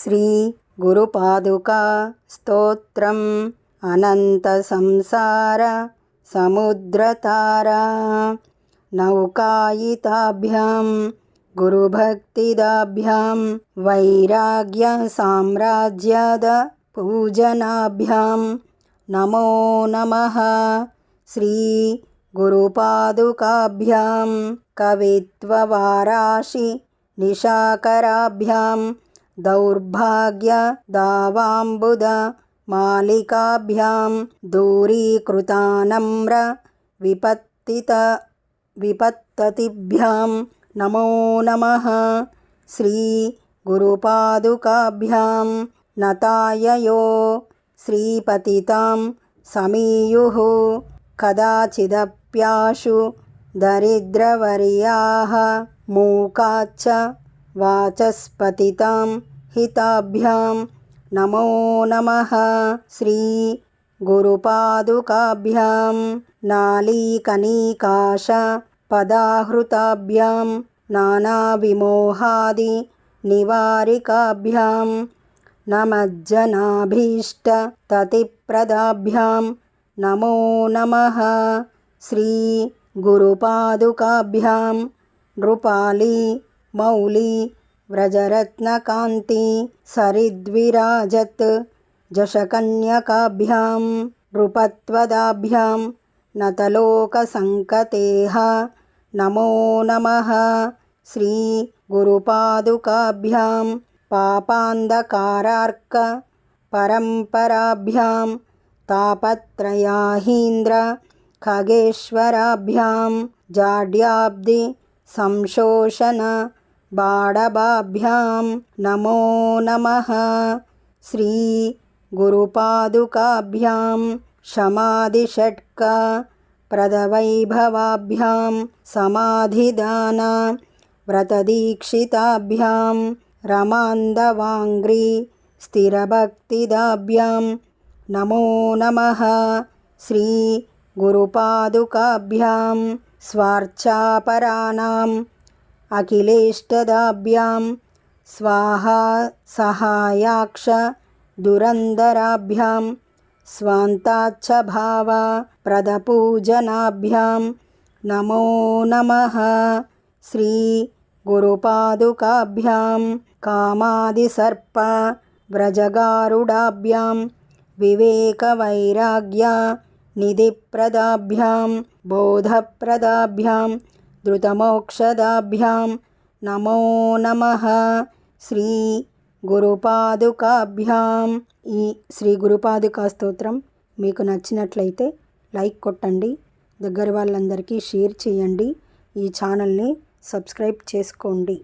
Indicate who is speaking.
Speaker 1: శ్రీ గురుపాదుకా స్తోత్రం అనంత సంసార సముద్రతారా నౌకాయితాభ్యాం గురుభక్తిదాభ్యాం వైరాగ్య సామ్రాజ్యద పూజనాభ్యాం నమో నమః. శ్రీ గురుపాదుకాభ్యాం కవిత్వవారాశి నిశాకరాభ్యాం దౌర్భాగ్య దావాంబుద మాలికాభ్యాం దూరీకృతానమ్ర విపత్తతిభ్యాం నమో నమః. శ్రీ గురుపాదుకాభ్యాం నతాయయో శ్రీపతితాం సమీయుః కదాచిదప్యాశు దరిద్రవర్యాః మూకాచ్చ వాచస్పతితాం హితాభ్యాం నమో నమః. శ్రీ గురుపాదుకాభ్యాం నాళీకణికాశ పదాహృతాభ్యాం నానావిమోహాది నివారికాభ్యాం నమజ్జనాభీష్టతతిప్రదాభ్యాం నమో నమః. శ్రీ గురుపాదుకాభ్యాం నృపాలి మౌలి వ్రజరత్నకాంతి సరిద్విరాజత్ జశకన్యకాభ్యాం నృపత్వదాభ్యాం నతలోకసంకతేః నమో నమః. శ్రీ గురుపాదుకాభ్యాం పాపాంధకారార్క పరంపరాభ్యాం తాపత్రయాహీంద్ర ఖగేశ్వరాభ్యాం జాడ్యాబ్ది సంశోషణ బాడభాభ్యాం నమో నమః. శ్రీ గురుపాదుకాభ్యాం శమాధిషట్క ప్రదవైభవాభ్యాం సమాధిదాన వ్రతదీక్షితాభ్యాం రమాందవాంగ్రీ స్థిరభక్తిదాభ్యాం నమో నమః. శ్రీ గురుపాదుకాభ్యాం స్వార్చాపరాణాం అఖిలేష్టదాభ్యాం స్వాహా సహాయాక్ష దురంధరాభ్యాం స్వాంతాచ్చభావ ప్రదపూజనాభ్యాం నమో నమః. శ్రీ గురుపాదుకాభ్యాం కామాదిసర్ప వ్రజగారుడాభ్యాం వివేకవైరాగ్య నిధిప్రదాభ్యాం బోధప్రదాభ్యాం ధృతమోక్షదాభ్యాం నమో నమః. శ్రీ గురుపాదుకాభ్యాం. ఈ శ్రీ గురుపాదుకా స్తోత్రం మీకు నచ్చినట్లయితే లైక్ కొట్టండి, దగ్గర వాళ్ళందరికీ షేర్ చేయండి, ఈ ఛానల్ని సబ్స్క్రైబ్ చేసుకోండి.